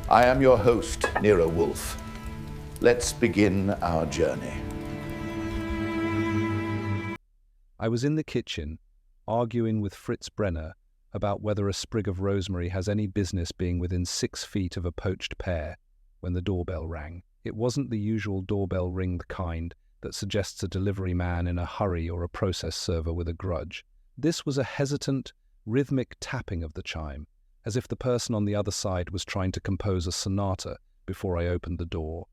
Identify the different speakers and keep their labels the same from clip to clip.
Speaker 1: I am your host, Nero Wolfe. Let's begin our journey.
Speaker 2: I was in the kitchen, arguing with Fritz Brenner about whether a sprig of rosemary has any business being within 6 feet of a poached pear, when the doorbell rang. It wasn't the usual doorbell ring, the kind that suggests a delivery man in a hurry or a process server with a grudge. This was a hesitant, rhythmic tapping of the chime, as if the person on the other side was trying to compose a sonata before I opened the door.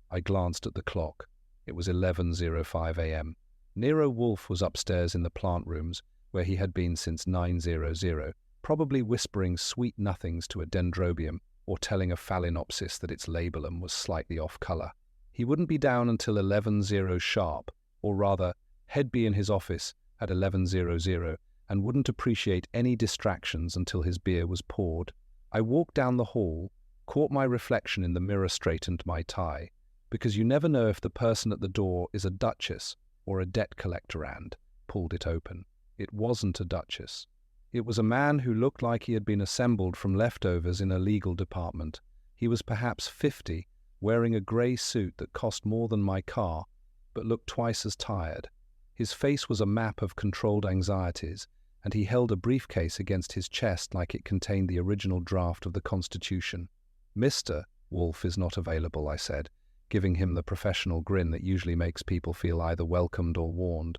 Speaker 2: I glanced at the clock. It was 11:05 a.m. Nero Wolfe was upstairs in the plant rooms, where he had been since 9:00, probably whispering sweet nothings to a dendrobium or telling a phalaenopsis that its labellum was slightly off colour. He wouldn't be down until 11:00 sharp, or rather, he'd be in his office at 11:00 and wouldn't appreciate any distractions until his beer was poured. I walked down the hall, caught my reflection in the mirror, straightened my tie, because you never know if the person at the door is a duchess or a debt collector, and pulled it open. It wasn't a duchess. It was a man who looked like he had been assembled from leftovers in a legal department. He was perhaps 50, wearing a grey suit that cost more than my car, but looked twice as tired. His face was a map of controlled anxieties, and he held a briefcase against his chest like it contained the original draft of the Constitution. "Mr. Wolfe is not available," I said, giving him the professional grin that usually makes people feel either welcomed or warned.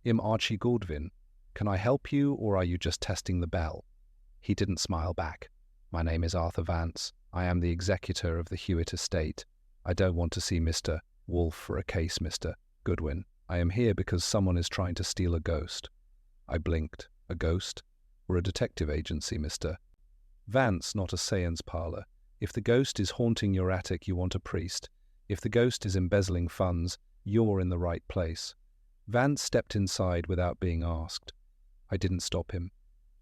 Speaker 2: "I'm Archie Goodwin. Can I help you, or are you just testing the bell?" He didn't smile back. "My name is Arthur Vance. I am the executor of the Hewitt estate. I don't want to see Mr. Wolfe for a case, Mr. Goodwin. I am here because someone is trying to steal a ghost." I blinked. "A ghost? We're a detective agency, Mr. Vance, not a seance parlor. If the ghost is haunting your attic, you want a priest. If the ghost is embezzling funds, you're in the right place." Vance stepped inside without being asked. I didn't stop him.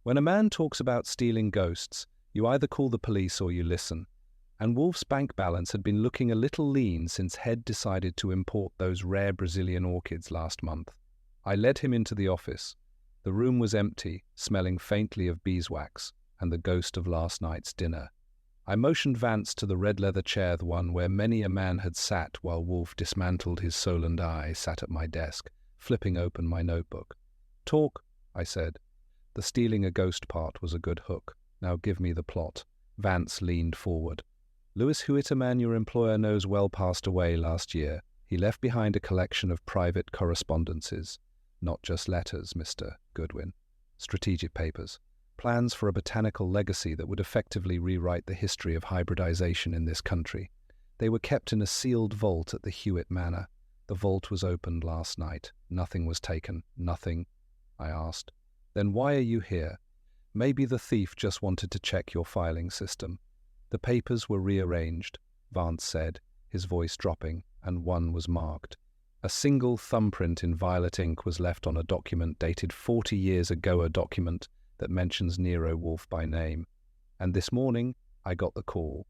Speaker 2: When a man talks about stealing ghosts, you either call the police or you listen. And Wolfe's bank balance had been looking a little lean since Head decided to import those rare Brazilian orchids last month. I led him into the office. The room was empty, smelling faintly of beeswax and the ghost of last night's dinner. I motioned Vance to the red leather chair, the one where many a man had sat while Wolfe dismantled his soul, and I sat at my desk, flipping open my notebook. "Talk," I said. The stealing a ghost part was a good hook. "Now give me the plot." Vance leaned forward. "Lewis Hewitt, a man your employer knows well, passed away last year. He left behind a collection of private correspondences. Not just letters, Mr. Goodwin. Strategic papers. Plans for a botanical legacy that would effectively rewrite the history of hybridization in this country. They were kept in a sealed vault at the Hewitt Manor. The vault was opened last night. Nothing was taken. Nothing?" I asked. "Then why are you here?" "Maybe the thief just wanted to check your filing system." The papers were rearranged, Vance said, his voice dropping, and one was marked. A single thumbprint in violet ink was left on a document dated 40 years ago, a document that mentions Nero Wolfe by name. And this morning, I got the call.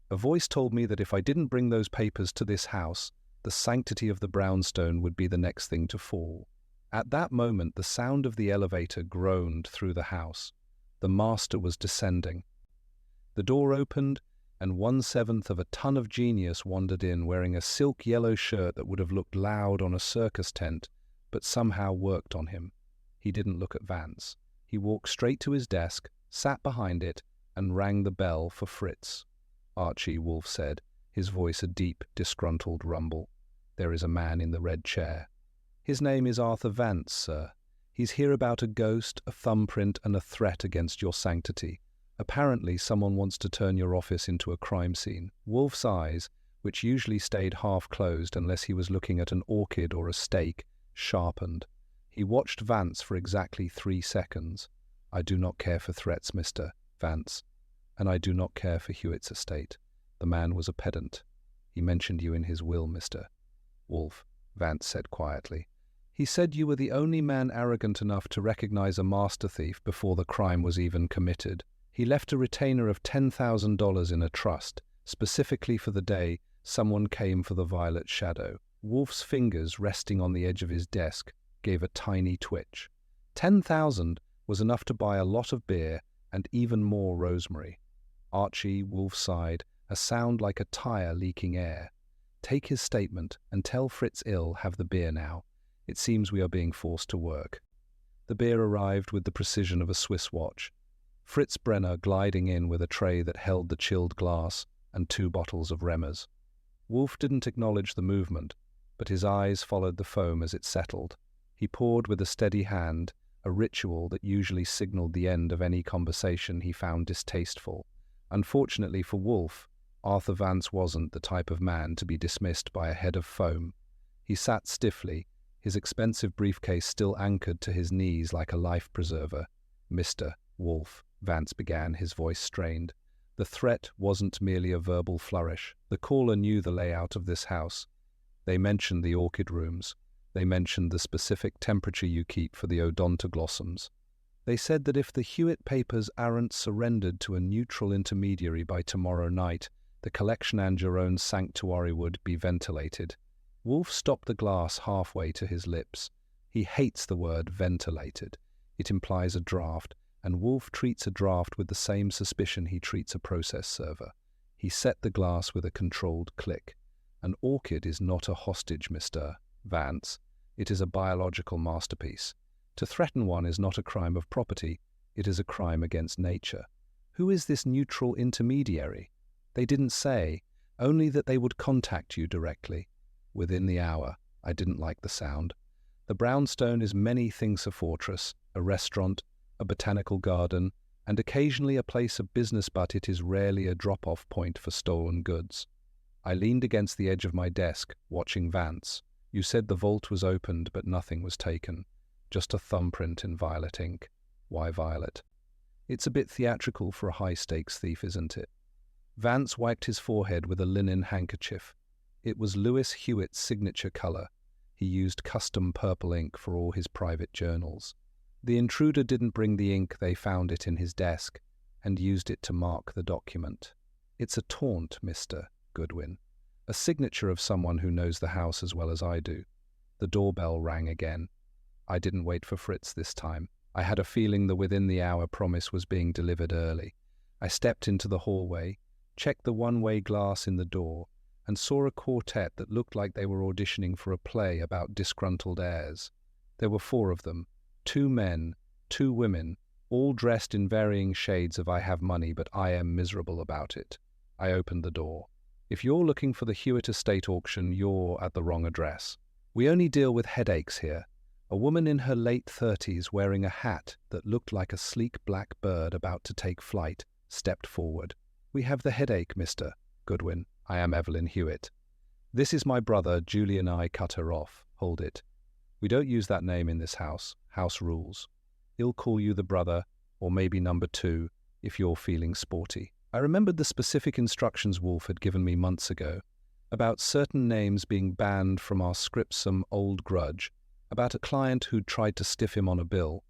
Speaker 2: A voice told me that if I didn't bring those papers to this house, the sanctity of the brownstone would be the next thing to fall. At that moment, the sound of the elevator groaned through the house. The master was descending. The door opened, and 1/7 of a ton of genius wandered in, wearing a silk yellow shirt that would have looked loud on a circus tent, but somehow worked on him. He didn't look at Vance. He walked straight to his desk, sat behind it, and rang the bell for Fritz. "Archie," Wolfe said, his voice a deep, disgruntled rumble. "There is a man in the red chair." "His name is Arthur Vance, sir. He's here about a ghost, a thumbprint, and a threat against your sanctity. Apparently someone wants to turn your office into a crime scene." Wolfe's eyes, which usually stayed half-closed unless he was looking at an orchid or a steak, sharpened. He watched Vance for exactly 3 seconds. "I do not care for threats, Mr. Vance, and I do not care for Hewitt's estate. The man was a pedant. He mentioned you in his will, Mr. Wolfe," Vance said quietly. "He said you were the only man arrogant enough to recognize a master thief before the crime was even committed. He left a retainer of $10,000 in a trust, specifically for the day someone came for the violet shadow." Wolfe's fingers, resting on the edge of his desk, gave a tiny twitch. 10,000 was enough to buy a lot of beer and even more rosemary. "Archie," Wolfe sighed, a sound like a tire leaking air. Take his statement and tell Fritz Ill have the beer now. It seems we are being forced to work. The beer arrived with the precision of a Swiss watch. Fritz Brenner gliding in with a tray that held the chilled glass and 2 bottles of Remmers. Wolfe didn't acknowledge the movement, but his eyes followed the foam as it settled. He poured with a steady hand, a ritual that usually signaled the end of any conversation he found distasteful. Unfortunately for Wolfe, Arthur Vance wasn't the type of man to be dismissed by a head of foam. He sat stiffly, his expensive briefcase still anchored to his knees like a life preserver. "Mr. Wolfe," Vance began, his voice strained. The threat wasn't merely a verbal flourish. The caller knew the layout of this house. They mentioned the orchid rooms. They mentioned the specific temperature you keep for the odontoglossums. They said that if the Hewitt papers aren't surrendered to a neutral intermediary by tomorrow night, the collection and your own sanctuary would be ventilated. Wolfe stopped the glass halfway to his lips. He hates the word ventilated. It implies a draft, and Wolfe treats a draft with the same suspicion he treats a process server. He set the glass with a controlled click. An orchid is not a hostage, Mr. Vance. It is a biological masterpiece. To threaten one is not a crime of property. It is a crime against nature. Who is this neutral intermediary? They didn't say, only that they would contact you directly. Within the hour. I didn't like the sound. The brownstone is many things: a fortress, a restaurant, a botanical garden, and occasionally a place of business, but it is rarely a drop-off point for stolen goods. I leaned against the edge of my desk, watching Vance. You said the vault was opened, but nothing was taken. Just a thumbprint in violet ink. Why violet? It's a bit theatrical for a high-stakes thief, isn't it? Vance wiped his forehead with a linen handkerchief. It was Lewis Hewitt's signature color. He used custom purple ink for all his private journals. The intruder didn't bring the ink, they found it in his desk, and used it to mark the document. It's a taunt, Mr. Goodwin. A signature of someone who knows the house as well as I do. The doorbell rang again. I didn't wait for Fritz this time. I had a feeling the within the hour promise was being delivered early. I stepped into the hallway, checked the one-way glass in the door, and saw a quartet that looked like they were auditioning for a play about disgruntled heirs. There were 4 of them, 2 men, 2 women, all dressed in varying shades of "I have money, but I am miserable about it." I opened the door. If you're looking for the Hewitt estate auction, you're at the wrong address. We only deal with headaches here. A woman in her late 30s wearing a hat that looked like a sleek black bird about to take flight stepped forward. "We have the headache, Mr. Goodwin. I am Evelyn Hewitt." "This is my brother. Julie and I cut her off." "Hold it. We don't use that name in this house. House rules. He'll call you the brother, or maybe number 2, if you're feeling sporty." I remembered the specific instructions Wolfe had given me months ago, about certain names being banned from our script, some old grudge, about a client who'd tried to stiff him on a bill.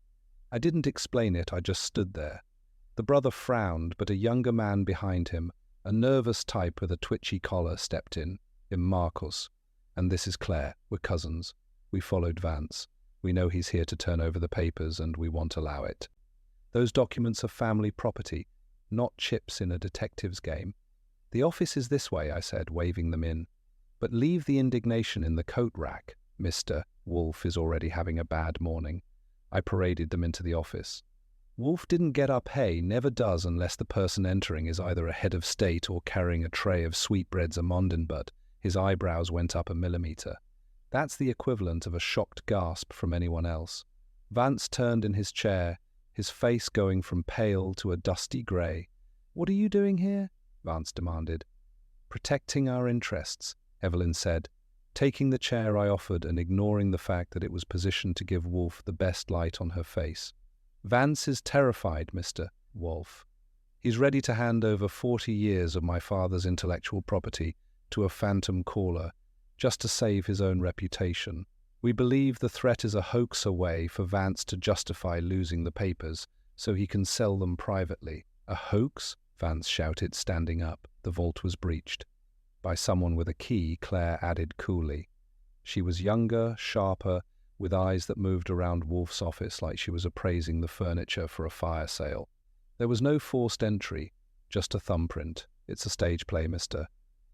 Speaker 2: I didn't explain it, I just stood there. The brother frowned, but a younger man behind him, a nervous type with a twitchy collar, stepped in. "Marcus. And this is Claire. We're cousins. We followed Vance. We know he's here to turn over the papers, and we won't allow it. Those documents are family property, not chips in a detective's game." "The office is this way," I said, waving them in. "But leave the indignation in the coat rack. Mr. Wolfe is already having a bad morning." I paraded them into the office. Wolfe didn't get up, never does unless the person entering is either a head of state or carrying a tray of sweetbreads Amondenbut. His eyebrows went up a millimeter. That's the equivalent of a shocked gasp from anyone else. Vance turned in his chair, his face going from pale to a dusty grey. "What are you doing here?" Vance demanded. "Protecting our interests," Evelyn said, taking the chair I offered and ignoring the fact that it was positioned to give Wolfe the best light on her face. "Vance is terrified, Mr. Wolfe. He's ready to hand over 40 years of my father's intellectual property to a phantom caller, just to save his own reputation. We believe the threat is a hoax, a way for Vance to justify losing the papers so he can sell them privately." "A hoax?" Vance shouted, standing up. The vault was breached. "By someone with a key," Claire added coolly. She was younger, sharper, with eyes that moved around Wolfe's office like she was appraising the furniture for a fire sale. There was no forced entry, just a thumbprint. It's a stage play, Mr.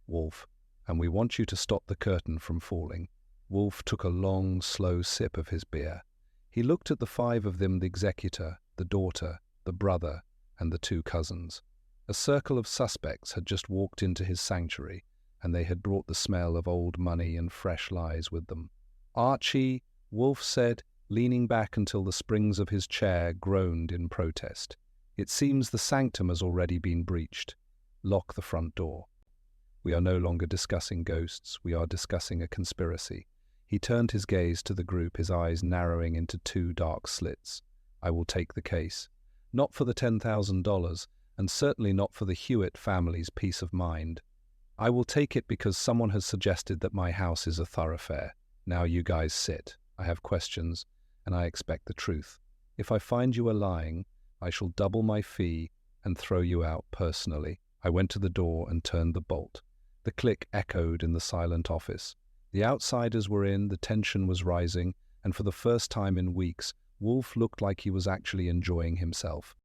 Speaker 2: Wolfe, and we want you to stop the curtain from falling." Wolfe took a long, slow sip of his beer. He looked at the five of them, the executor, the daughter, the brother, and the two cousins. A circle of suspects had just walked into his sanctuary, and they had brought the smell of old money and fresh lies with them. "Archie," Wolfe said, leaning back until the springs of his chair groaned in protest. "It seems the sanctum has already been breached. Lock the front door. We are no longer discussing ghosts, we are discussing a conspiracy." He turned his gaze to the group, his eyes narrowing into two dark slits. "I will take the case. Not for the $10,000, and certainly not for the Hewitt family's peace of mind. I will take it because someone has suggested that my house is a thoroughfare. Now you guys sit. I have questions, and I expect the truth. If I find you are lying, I shall double my fee and throw you out personally." I went to the door and turned the bolt. The click echoed in the silent office. The outsiders were in, the tension was rising, and for the first time in weeks, Wolfe looked like he was actually enjoying himself.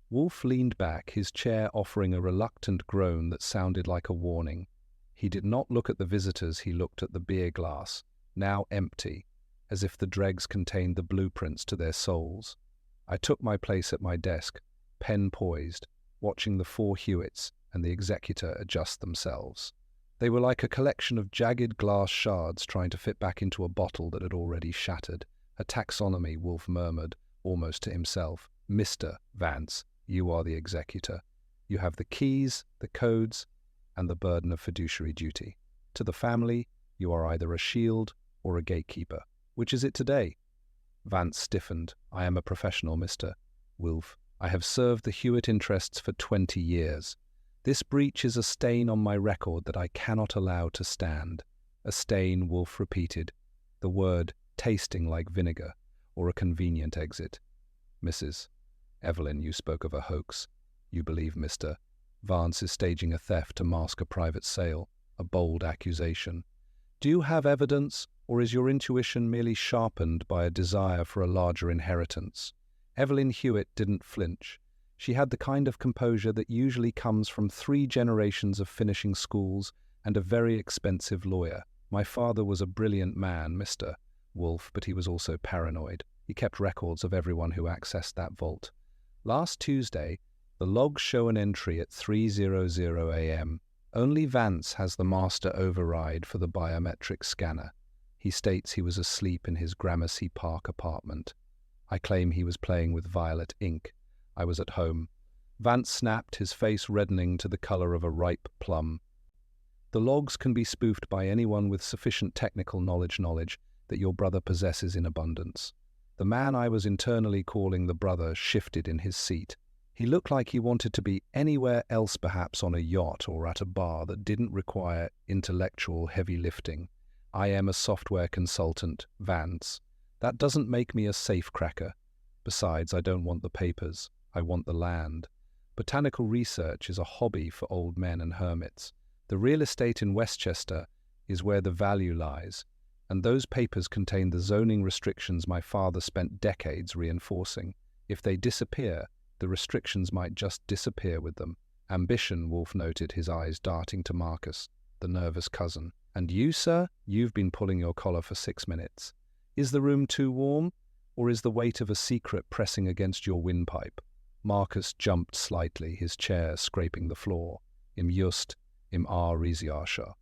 Speaker 2: Wolfe leaned back, his chair offering a reluctant groan that sounded like a warning. He did not look at the visitors, he looked at the beer glass, now empty, as if the dregs contained the blueprints to their souls. I took my place at my desk, pen poised, watching the four Hewitts and the executor adjust themselves. They were like a collection of jagged glass shards trying to fit back into a bottle that had already shattered. "A taxonomy," Wolfe murmured, almost to himself. "Mr. Vance, you are the executor. You have the keys, the codes, and the burden of fiduciary duty. To the family, you are either a shield or a gatekeeper. Which is it today?" Vance stiffened. "I am a professional, Mr. Wolfe. I have served the Hewitt interests for 20 years. This breach is a stain on my record that I cannot allow to stand." "A stain," Wolfe repeated, the word tasting like vinegar, or a convenient exit. "Mrs. Evelyn, you spoke of a hoax. You believe Mr. Vance is staging a theft to mask a private sale, a bold accusation. Do you have evidence, or is your intuition merely sharpened by a desire for a larger inheritance?" Evelyn Hewitt didn't flinch. She had the kind of composure that usually comes from 3 generations of finishing schools and a very expensive lawyer. "My father was a brilliant man, Mr. Wolfe, but he was also paranoid. He kept records of everyone who accessed that vault. Last Tuesday, the logs show an entry at 3:00 a.m. Only Vance has the master override for the biometric scanner. He states he was asleep in his Gramercy Park apartment. I claim he was playing with violet ink. I was at home." Vance snapped, his face reddening to the color of a ripe plum. "The logs can be spoofed by anyone with sufficient technical knowledge that your brother possesses in abundance." The man I was internally calling the brother shifted in his seat. He looked like he wanted to be anywhere else, perhaps on a yacht or at a bar that didn't require intellectual heavy lifting. "I am a software consultant, Vance. That doesn't make me a safecracker. Besides, I don't want the papers. I want the land. Botanical research is a hobby for old men and hermits. The real estate in Westchester is where the value lies, and those papers contain the zoning restrictions my father spent decades reinforcing. If they disappear, the restrictions might just disappear with them." "Ambition," Wolfe noted, his eyes darting to Marcus, the nervous cousin. "And you, sir? You've been pulling your collar for 6 minutes. Is the room too warm, or is the weight of a secret pressing against your windpipe?" Marcus jumped slightly, his chair scraping the floor. "Im just, im Riziarsha.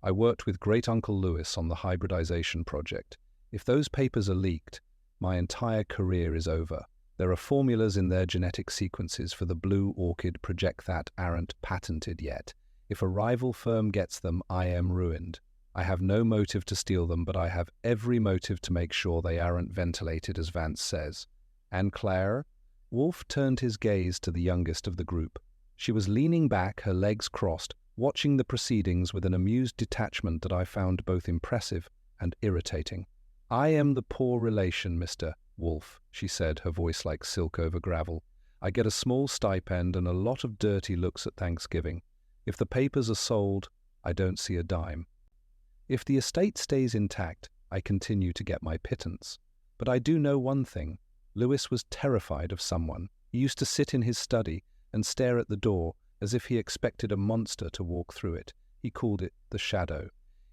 Speaker 2: I worked with Great-Uncle Lewis on the hybridization project. If those papers are leaked, my entire career is over. There are formulas in their genetic sequences for the blue orchid project that aren't patented yet. If a rival firm gets them, I am ruined. I have no motive to steal them, but I have every motive to make sure they aren't ventilated, as Vance says." "And Claire?" Wolfe turned his gaze to the youngest of the group. She was leaning back, her legs crossed, watching the proceedings with an amused detachment that I found both impressive and irritating. "I am the poor relation, Mr. Wolfe," she said, her voice like silk over gravel. "I get a small stipend and a lot of dirty looks at Thanksgiving. If the papers are sold, I don't see a dime. If the estate stays intact, I continue to get my pittance. But I do know one thing. Lewis was terrified of someone. He used to sit in his study and stare at the door as if he expected a monster to walk through it. He called it the shadow.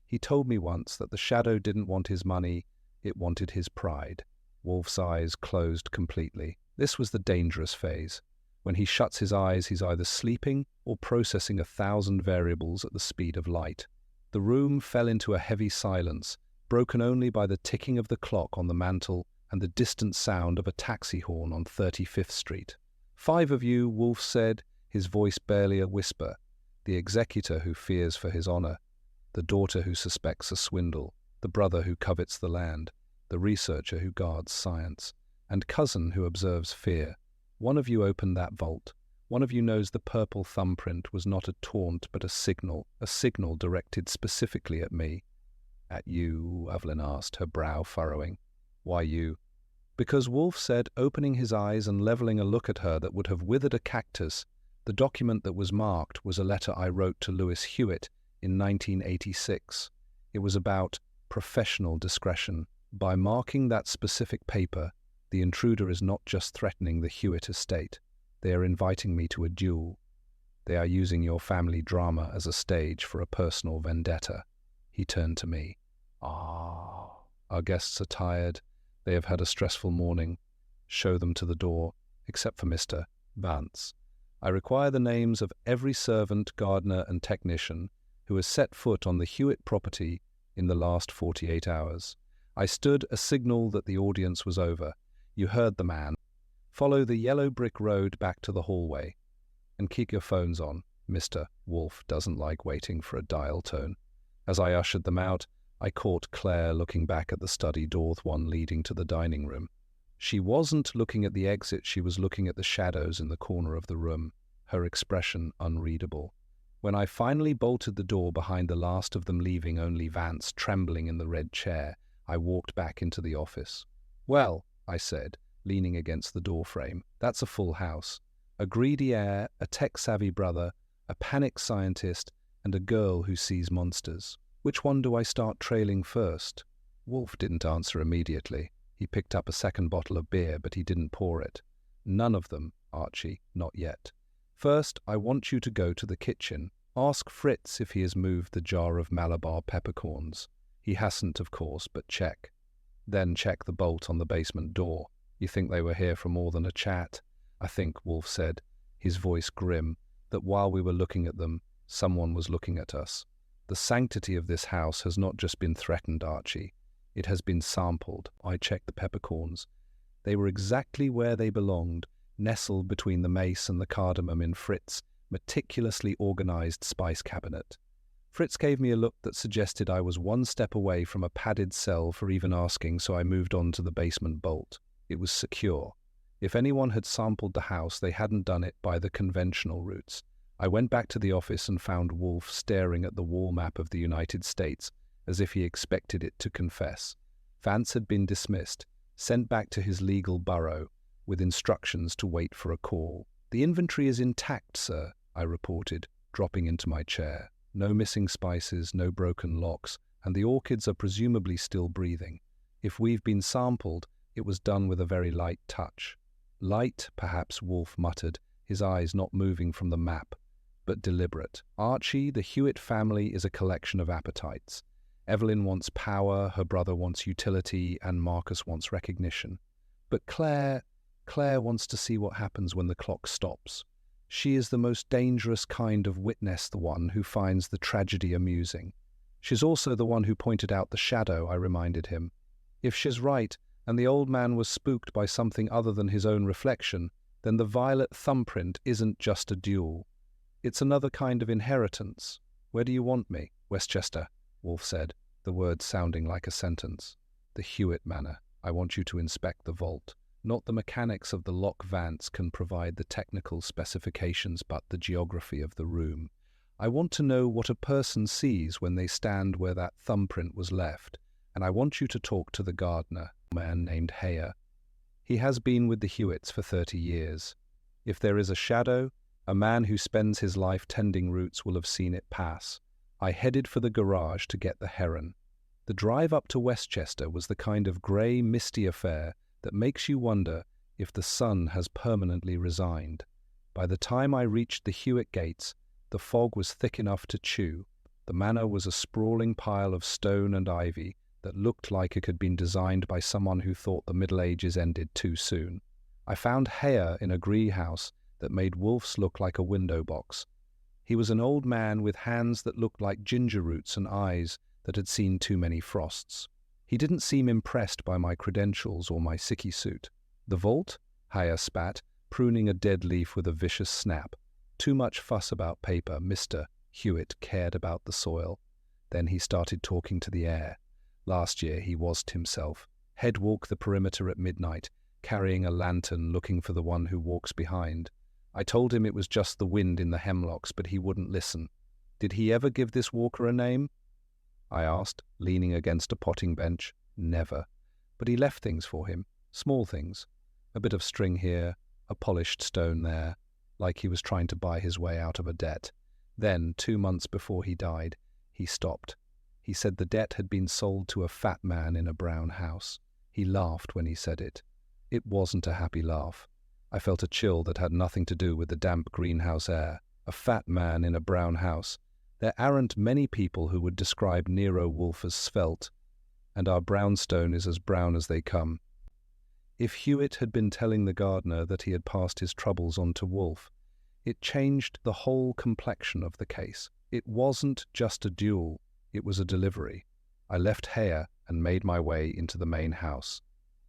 Speaker 2: He told me once that the shadow didn't want his money, it wanted his pride. Wolfe's eyes closed completely. This was the dangerous phase. When he shuts his eyes, he's either sleeping or processing 1,000 variables at the speed of light. The room fell into a heavy silence, broken only by the ticking of the clock on the mantel and the distant sound of a taxi horn on 35th Street. "5 of you," Wolfe said, his voice barely a whisper. "The executor who fears for his honor, the daughter who suspects a swindle, the brother who covets the land, the researcher who guards science, and cousin who observes fear. One of you opened that vault. One of you knows the purple thumbprint was not a taunt but a signal directed specifically at me." "At you?" Evelyn asked, her brow furrowing. "Why you?" Because Wolfe said, opening his eyes and leveling a look at her that would have withered a cactus, the document that was marked was a letter I wrote to Lewis Hewitt in 1986. It was about professional discretion. By marking that specific paper, the intruder is not just threatening the Hewitt estate. They are inviting me to a duel. They are using your family drama as a stage for a personal vendetta. He turned to me. "Ah, our guests are tired. They have had a stressful morning. Show them to the door, except for Mr. Vance. I require the names of every servant, gardener, and technician who has set foot on the Hewitt property in the last 48 hours. I stood a signal that the audience was over. You heard the man. Follow the yellow brick road back to the hallway. And keep your phones on. Mr. Wolfe doesn't like waiting for a dial tone." As I ushered them out, I caught Claire looking back at the study door, one leading to the dining room. She wasn't looking at the exit, she was looking at the shadows in the corner of the room, her expression unreadable. When I finally bolted the door behind the last of them, leaving only Vance trembling in the red chair, I walked back into the office. "Well," I said, leaning against the doorframe, "that's a full house. A greedy heir, a tech-savvy brother, a panic scientist, and a girl who sees monsters. Which one do I start trailing first?" Wolfe didn't answer immediately. He picked up a second bottle of beer, but he didn't pour it. "None of them, Archie, not yet. First, I want you to go to the kitchen. Ask Fritz if he has moved the jar of Malabar peppercorns. He hasn't, of course, but check. Then check the bolt on the basement door. You think they were here for more than a chat?" "I think," Wolfe said, his voice grim, "that while we were looking at them, someone was looking at us. The sanctity of this house has not just been threatened, Archie. It has been sampled." I checked the peppercorns. They were exactly where they belonged, nestled between the mace and the cardamom in Fritz's meticulously organized spice cabinet. Fritz gave me a look that suggested I was one step away from a padded cell for even asking, so I moved on to the basement bolt. It was secure. If anyone had sampled the house, they hadn't done it by the conventional routes. I went back to the office and found Wolfe staring at the wall map of the United States, as if he expected it to confess. Vance had been dismissed, sent back to his legal burrow, with instructions to wait for a call. "The inventory is intact, sir," I reported, dropping into my chair. "No missing spices, no broken locks, and the orchids are presumably still breathing. If we've been sampled, it was done with a very light touch." "Light, perhaps," Wolfe muttered, his eyes not moving from the map, but deliberate. "Archie, the Hewitt family is a collection of appetites. Evelyn wants power, her brother wants utility, and Marcus wants recognition. But Claire wants to see what happens when the clock stops. She is the most dangerous kind of witness, the one who finds the tragedy amusing. She's also the one who pointed out the shadow," I reminded him. "If she's right, and the old man was spooked by something other than his own reflection, then the violet thumbprint isn't just a duel. It's another kind of inheritance. Where do you want me?" "Westchester," Wolfe said, the words sounding like a sentence. "The Hewitt Manor. I want you to inspect the vault. Not the mechanics of the lock. Vance can provide the technical specifications, but the geography of the room. I want to know what a person sees when they stand where that thumbprint was left, and I want you to talk to the gardener, a man named Heyer. He has been with the Hewitts for 30 years. If there is a shadow, a man who spends his life tending roots will have seen it pass." I headed for the garage to get the Heron. The drive up to Westchester was the kind of grey, misty affair that makes you wonder if the sun has permanently resigned. By the time I reached the Hewitt gates, the fog was thick enough to chew. The manor was a sprawling pile of stone and ivy that looked like it had been designed by someone who thought the Middle Ages ended too soon. I found Hare in a greenhouse that made Wolfe's look like a window box. He was an old man with hands that looked like ginger roots and eyes that had seen too many frosts. He didn't seem impressed by my credentials or my sickie suit. The vault? Hare spat, pruning a dead leaf with a vicious snap. Too much fuss about paper. Mr. Hewitt cared about the soil. Then he started talking to the air. Last year he wased himself. Head walk the perimeter at midnight, carrying a lantern looking for the one who walks behind. I told him it was just the wind in the hemlocks, but he wouldn't listen. Did he ever give this walker a name? I asked, leaning against a potting bench. Never. But he left things for him, small things. A bit of string here, a polished stone there, like he was trying to buy his way out of a debt. Then, 2 months before he died, he stopped. He said the debt had been sold to a fat man in a brown house. He laughed when he said it. It wasn't a happy laugh. I felt a chill that had nothing to do with the damp greenhouse air. A fat man in a brown house. There aren't many people who would describe Nero Wolfe as svelte, and our brownstone is as brown as they come. If Hewitt had been telling the gardener that he had passed his troubles on to Wolfe, it changed the whole complexion of the case. It wasn't just a duel, it was a delivery. I left Hare and made my way into the main house.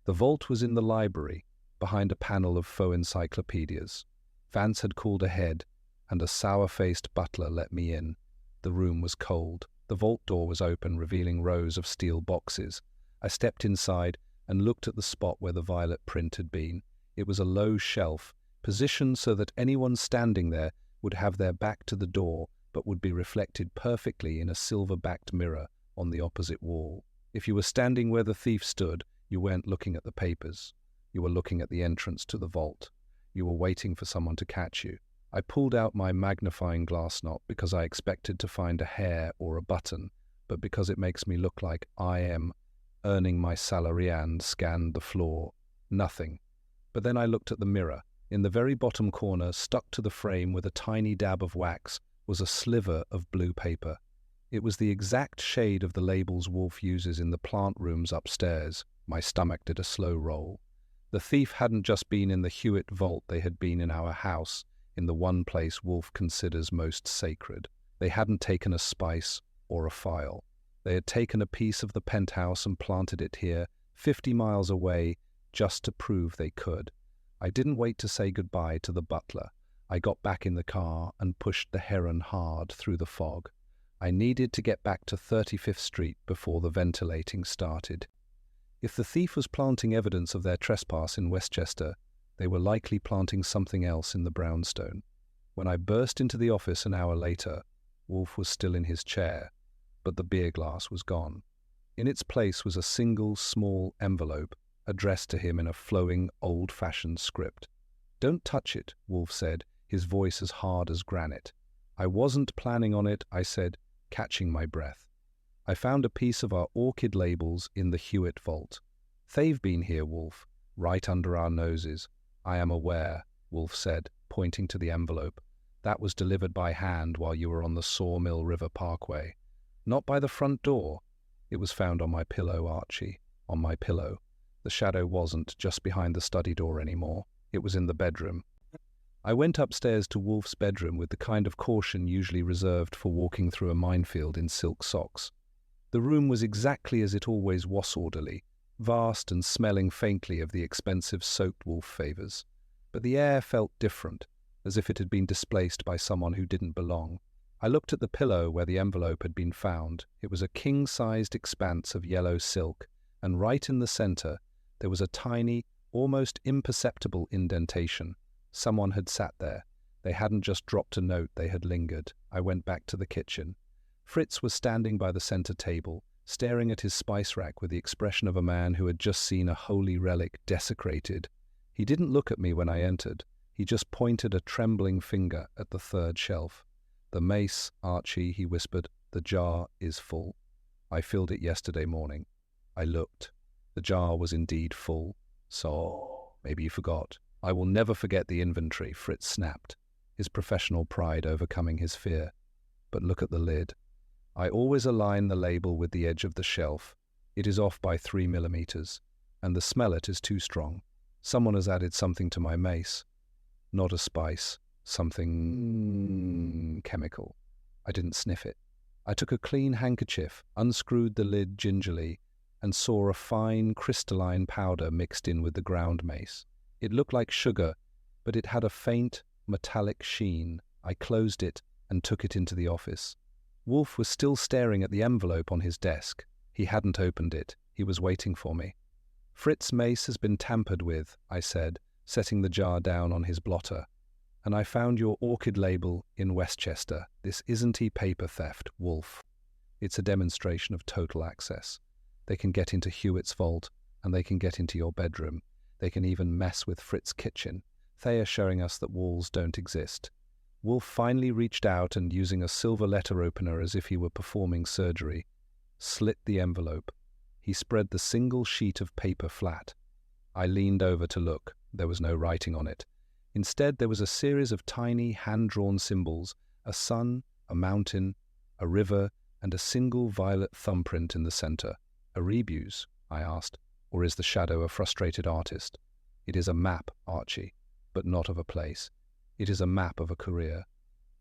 Speaker 2: The vault was in the library, behind a panel of faux encyclopedias. Vance had called ahead, and a sour-faced butler let me in. The room was cold. The vault door was open, revealing rows of steel boxes. I stepped inside and looked at the spot where the violet print had been. It was a low shelf, positioned so that anyone standing there would have their back to the door, but would be reflected perfectly in a silver-backed mirror on the opposite wall. If you were standing where the thief stood, you weren't looking at the papers. You were looking at the entrance to the vault. You were waiting for someone to catch you. I pulled out my magnifying glass not because I expected to find a hair or a button, but because it makes me look like I am earning my salary, and scanned the floor. Nothing. But then I looked at the mirror. In the very bottom corner, stuck to the frame with a tiny dab of wax, was a sliver of blue paper. It was the exact shade of the labels Wolfe uses in the plant rooms upstairs. My stomach did a slow roll. The thief hadn't just been in the Hewitt vault, they had been in our house, in the one place Wolfe considers most sacred. They hadn't taken a spice or a file. They had taken a piece of the penthouse and planted it here, 50 miles away, just to prove they could. I didn't wait to say goodbye to the butler. I got back in the car and pushed the Heron hard through the fog. I needed to get back to 35th Street before the ventilating started. If the thief was planting evidence of their trespass in Westchester, they were likely planting something else in the brownstone. When I burst into the office an hour later, Wolfe was still in his chair, but the beer glass was gone. In its place was a single, small envelope addressed to him in a flowing, old-fashioned script. "Don't touch it," Wolfe said, his voice as hard as granite. "I wasn't planning on it," I said, catching my breath. "I found a piece of our orchid labels in the Hewitt vault. They've been here, Wolfe, right under our noses." "I am aware," Wolfe said, pointing to the envelope. "That was delivered by hand while you were on the Sawmill River Parkway. Not by the front door." "It was found on my pillow, Archie, on my pillow. The shadow wasn't just behind the study door anymore. It was in the bedroom." I went upstairs to Wolfe's bedroom with the kind of caution usually reserved for walking through a minefield in silk socks. The room was exactly as it always was, orderly, vast and smelling faintly of the expensive soaked Wolfe favours. But the air felt different, as if it had been displaced by someone who didn't belong. I looked at the pillow where the envelope had been found. It was a king-sized expanse of yellow silk, and right in the centre there was a tiny, almost imperceptible indentation. Someone had sat there. They hadn't just dropped a note, they had lingered. I went back to the kitchen. Fritz was standing by the centre table, staring at his spice rack with the expression of a man who had just seen a holy relic desecrated. He didn't look at me when I entered. He just pointed a trembling finger at the third shelf. "The mace, Archie," he whispered. "The jar is full. I filled it yesterday morning." I looked. The jar was indeed full. "So, maybe you forgot." "I will never forget the inventory," Fritz snapped. his professional pride overcoming his fear. But look at the lid. I always align the label with the edge of the shelf. It is off by 3 millimeters, and the smell it is too strong. Someone has added something to my mace. Not a spice, something chemical. I didn't sniff it. I took a clean handkerchief, unscrewed the lid gingerly, and saw a fine crystalline powder mixed in with the ground mace. It looked like sugar, but it had a faint, metallic sheen. I closed it and took it into the office. Wolfe was still staring at the envelope on his desk. He hadn't opened it. He was waiting for me. "Fritz's mace has been tampered with," I said, setting the jar down on his blotter. "And I found your orchid label in Westchester. This isn't paper theft, Wolfe. It's a demonstration of total access. They can get into Hewitt's vault, and they can get into your bedroom. They can even mess with Fritz's kitchen. Thea showing us that walls don't exist." Wolfe finally reached out and, using a silver letter opener as if he were performing surgery, slit the envelope. He spread the single sheet of paper flat. I leaned over to look. There was no writing on it. Instead, there was a series of tiny, hand-drawn symbols, a sun, a mountain, a river, and a single violet thumbprint in the center. "A rebus?" I asked. "Or is the shadow a frustrated artist?" "It is a map, Archie, but not of a place. It is a map of a career."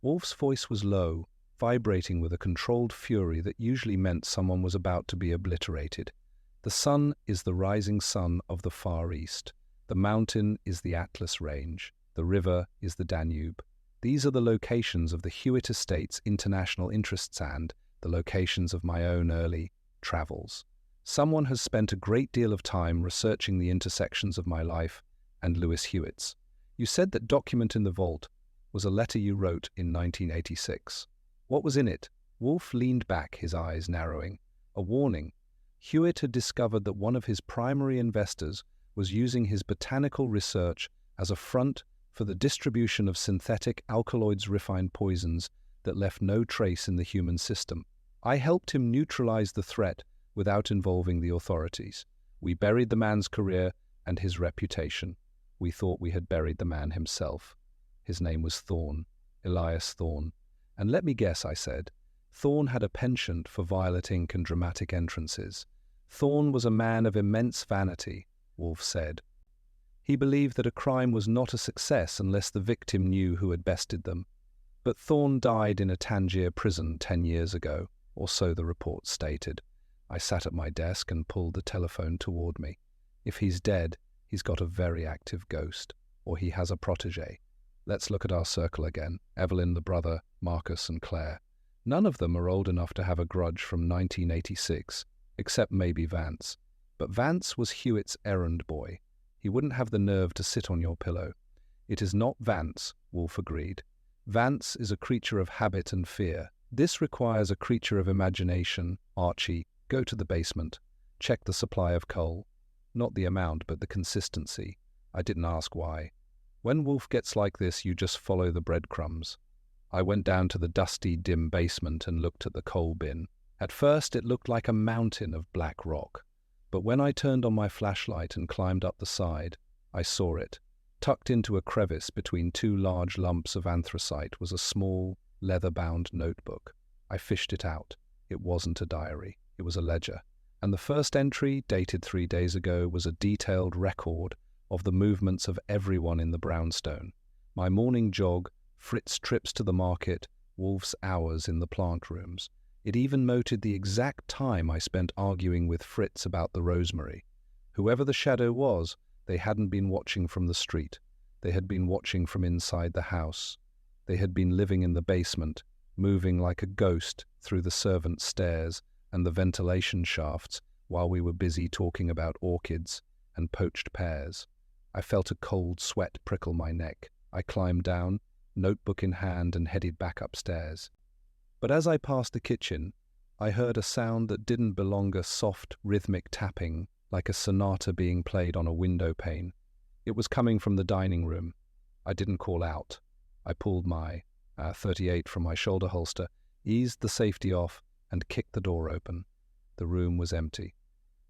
Speaker 2: Wolfe's voice was low, vibrating with a controlled fury that usually meant someone was about to be obliterated. "The sun is the rising sun of the Far East. The mountain is the Atlas Range. The river is the Danube. These are the locations of the Hewitt Estate's international interests and the locations of my own early travels. Someone has spent a great deal of time researching the intersections of my life and Lewis Hewitt's. You said that document in the vault was a letter you wrote in 1986. What was in it?" Wolfe leaned back, his eyes narrowing. "A warning. Hewitt had discovered that one of his primary investors was using his botanical research as a front for the distribution of synthetic alkaloids refined poisons that left no trace in the human system. I helped him neutralize the threat without involving the authorities. We buried the man's career and his reputation. We thought we had buried the man himself. His name was Thorne, Elias Thorne. And let me guess," I said. "Thorne had a penchant for violet ink and dramatic entrances. Thorne was a man of immense vanity," Wolfe said. "He believed that a crime was not a success unless the victim knew who had bested them. But Thorne died in a Tangier prison 10 years ago, or so the report stated." I sat at my desk and pulled the telephone toward me. "If he's dead, he's got a very active ghost, or he has a protege. Let's look at our circle again. Evelyn, the brother, Marcus and Claire. None of them are old enough to have a grudge from 1986, except maybe Vance. But Vance was Hewitt's errand boy. He wouldn't have the nerve to sit on your pillow." "It is not Vance," Wolfe agreed. "Vance is a creature of habit and fear. This requires a creature of imagination. Archie, go to the basement. Check the supply of coal. Not the amount, but the consistency." I didn't ask why. "When Wolfe gets like this, you just follow the breadcrumbs." I went down to the dusty, dim basement and looked at the coal bin. At first, it looked like a mountain of black rock. But when I turned on my flashlight and climbed up the side, I saw it. Tucked into a crevice between 2 large lumps of anthracite was a small, leather-bound notebook. I fished it out. It wasn't a diary. It was a ledger. And the first entry, dated 3 days ago, was a detailed record of the movements of everyone in the brownstone. My morning jog, Fritz's trips to the market, Wolfe's hours in the plant rooms. It even noted the exact time I spent arguing with Fritz about the rosemary. Whoever the shadow was, they hadn't been watching from the street. They had been watching from inside the house. They had been living in the basement, moving like a ghost through the servants' stairs and the ventilation shafts while we were busy talking about orchids and poached pears. I felt a cold sweat prickle my neck. I climbed down, notebook in hand, and headed back upstairs. But as I passed the kitchen, I heard a sound that didn't belong, a soft, rhythmic tapping, like a sonata being played on a window pane. It was coming from the dining room. I didn't call out. I pulled my .38 from my shoulder holster, eased the safety off, and kicked the door open. The room was empty.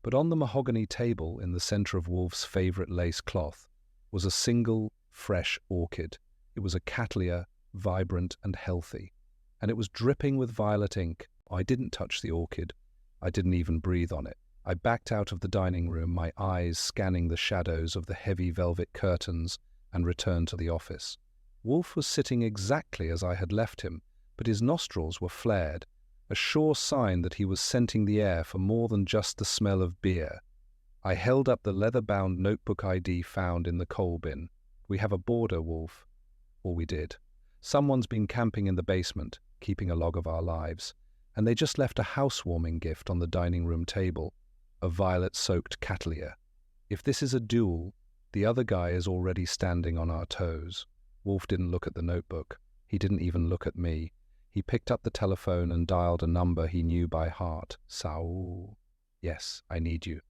Speaker 2: But on the mahogany table in the center of Wolfe's favorite lace cloth was a single, fresh orchid. It was a cattleya vibrant and healthy. And it was dripping with violet ink. I didn't touch the orchid. I didn't even breathe on it. I backed out of the dining room, my eyes scanning the shadows of the heavy velvet curtains, and returned to the office. Wolfe was sitting exactly as I had left him, but his nostrils were flared, a sure sign that he was scenting the air for more than just the smell of beer. I held up the leather-bound notebook ID found in the coal bin. "We have a boarder, Wolfe." Or we did. Someone's been camping in the basement, keeping a log of our lives, and they just left a housewarming gift on the dining room table, a violet-soaked catalier. If this is a duel, the other guy is already standing on our toes. Wolfe didn't look at the notebook. He didn't even look at me. He picked up the telephone and dialed a number he knew by heart. Saul. "Yes, I need you.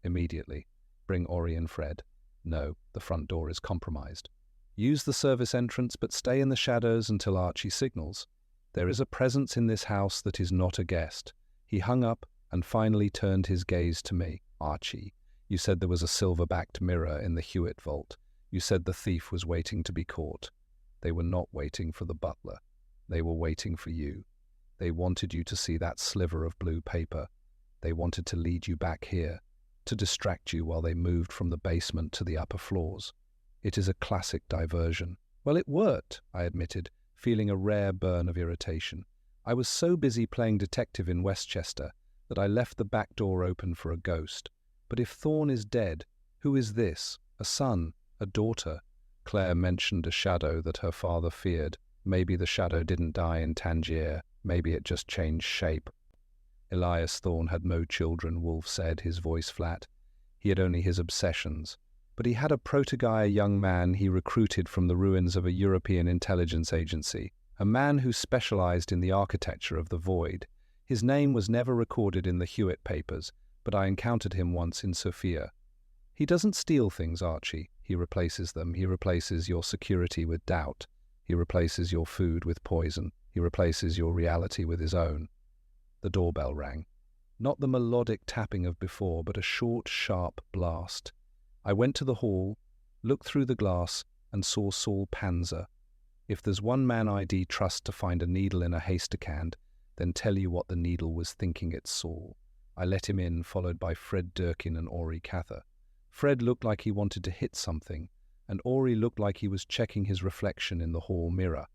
Speaker 2: Immediately. Bring Ori and Fred." "No, the front door is compromised." "Use the service entrance, but stay in the shadows until Archie signals. There is a presence in this house that is not a guest." He hung up and finally turned his gaze to me. "Archie, you said there was a silver-backed mirror in the Hewitt vault. You said the thief was waiting to be caught. They were not waiting for the butler. They were waiting for you. They wanted you to see that sliver of blue paper. They wanted to lead you back here, to distract you while they moved from the basement to the upper floors. It is a classic diversion." "Well, it worked," I admitted, feeling a rare burn of irritation. I was so busy playing detective in Westchester that I left the back door open for a ghost. But if Thorne is dead, who is this? A son? A daughter? Claire mentioned a shadow that her father feared. Maybe the shadow didn't die in Tangier. Maybe it just changed shape. Elias Thorne had no children, Wolfe said, his voice flat. He had only his obsessions. But he had a protege, a young man he recruited from the ruins of a European intelligence agency, a man who specialized in the architecture of the void. His name was never recorded in the Hewitt papers, but I encountered him once in Sofia. "He doesn't steal things, Archie. He replaces them. He replaces your security with doubt. He replaces your food with poison. He replaces your reality with his own." The doorbell rang. Not the melodic tapping of before, but a short, sharp blast. I went to the hall, looked through the glass, and saw Saul Panzer. If there's one man I'd trust to find a needle in a haystack, then tell you what the needle was thinking it saw. I let him in, followed by Fred Durkin and Ori Cather. Fred looked like he wanted to hit something, and Ori looked like he was checking his reflection in the hall mirror.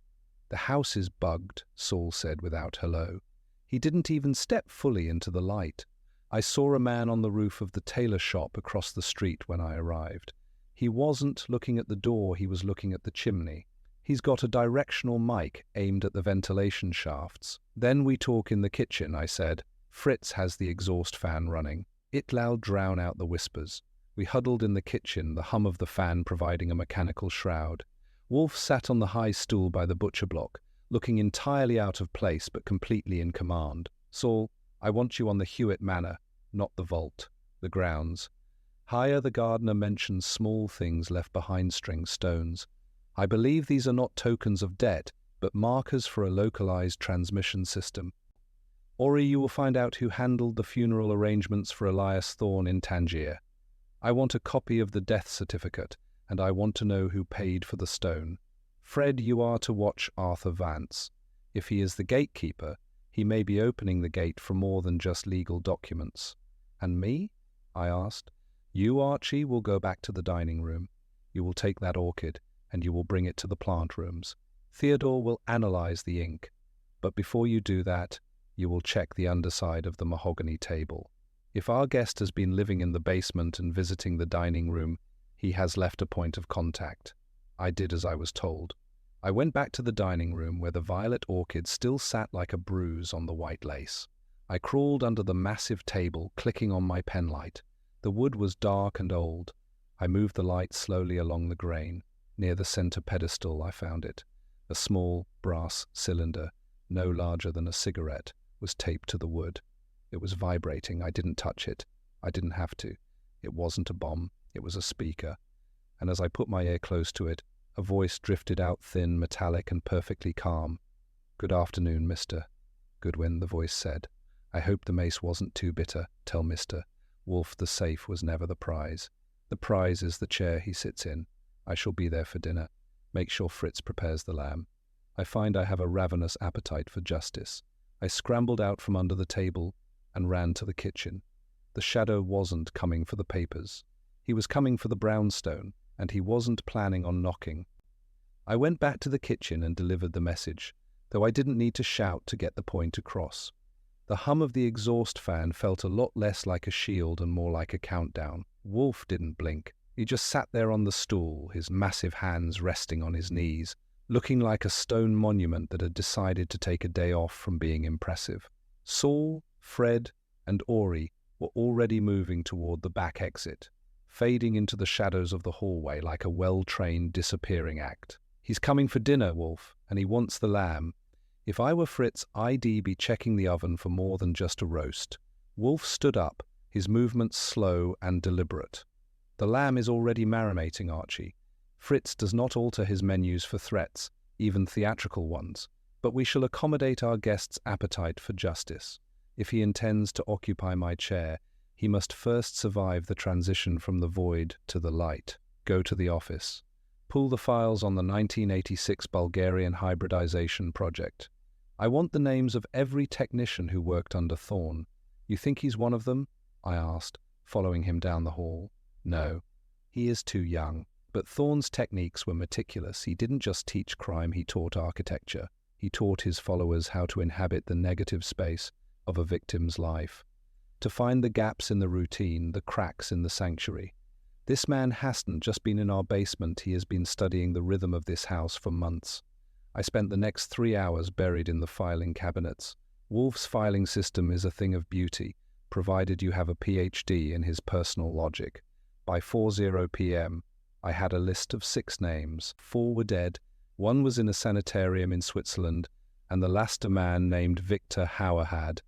Speaker 2: "The house is bugged," Saul said without hello. He didn't even step fully into the light. I saw a man on the roof of the tailor shop across the street when I arrived. He wasn't looking at the door, he was looking at the chimney. He's got a directional mic aimed at the ventilation shafts. "Then we talk in the kitchen," I said. "Fritz has the exhaust fan running. It'll drown out the whispers." We huddled in the kitchen, the hum of the fan providing a mechanical shroud. Wolfe sat on the high stool by the butcher block, looking entirely out of place but completely in command. "Saul, I want you on the Hewitt Manor, not the vault, the grounds." Higher, the gardener mentions small things left behind string stones. "I believe these are not tokens of debt, but markers for a localized transmission system. Ori, you will find out who handled the funeral arrangements for Elias Thorne in Tangier. I want a copy of the death certificate, and I want to know who paid for the stone. Fred, you are to watch Arthur Vance. If he is the gatekeeper, he may be opening the gate for more than just legal documents." "And me?" I asked. "You, Archie, will go back to the dining room. You will take that orchid, and you will bring it to the plant rooms. Theodore will analyze the ink. But before you do that, you will check the underside of the mahogany table. If our guest has been living in the basement and visiting the dining room, he has left a point of contact." I did as I was told. I went back to the dining room where the violet orchid still sat like a bruise on the white lace. I crawled under the massive table, clicking on my penlight. The wood was dark and old. I moved the light slowly along the grain. Near the center pedestal I found it. A small brass cylinder, no larger than a cigarette, was taped to the wood. It was vibrating. I didn't touch it. I didn't have to. It wasn't a bomb. It was a speaker. And as I put my ear close to it, a voice drifted out, thin, metallic, and perfectly calm. "Good afternoon, Mr. Goodwin," the voice said. "I hope the mace wasn't too bitter. Tell Mr. Wolfe the safe was never the prize. The prize is the chair he sits in. I shall be there for dinner. Make sure Fritz prepares the lamb." I find I have a ravenous appetite for justice. I scrambled out from under the table and ran to the kitchen. The shadow wasn't coming for the papers. He was coming for the brownstone, and he wasn't planning on knocking. I went back to the kitchen and delivered the message, though I didn't need to shout to get the point across. The hum of the exhaust fan felt a lot less like a shield and more like a countdown. Wolfe didn't blink. He just sat there on the stool, his massive hands resting on his knees, looking like a stone monument that had decided to take a day off from being impressive. Saul, Fred, and Ori were already moving toward the back exit, fading into the shadows of the hallway like a well-trained disappearing act. "He's coming for dinner, Wolfe, and he wants the lamb. If I were Fritz, I'd be checking the oven for more than just a roast." Wolfe stood up, his movements slow and deliberate. "The lamb is already marinating, Archie. Fritz does not alter his menus for threats, even theatrical ones, but we shall accommodate our guest's appetite for justice. If he intends to occupy my chair, he must first survive the transition from the void to the light. Go to the office. Pull the files on the 1986 Bulgarian hybridization project. I want the names of every technician who worked under Thorne. You think he's one of them?" I asked, following him down the hall. "No, he is too young." But Thorne's techniques were meticulous. He didn't just teach crime, he taught architecture. He taught his followers how to inhabit the negative space of a victim's life, to find the gaps in the routine, the cracks in the sanctuary. This man hasn't just been in our basement, he has been studying the rhythm of this house for months. I spent the next 3 hours buried in the filing cabinets. Wolfe's filing system is a thing of beauty, provided you have a PhD in his personal logic. By 4:00 p.m., I had a list of 6 names. 4 were dead, 1 was in a sanitarium in Switzerland, and the last a man named Victor Hauer had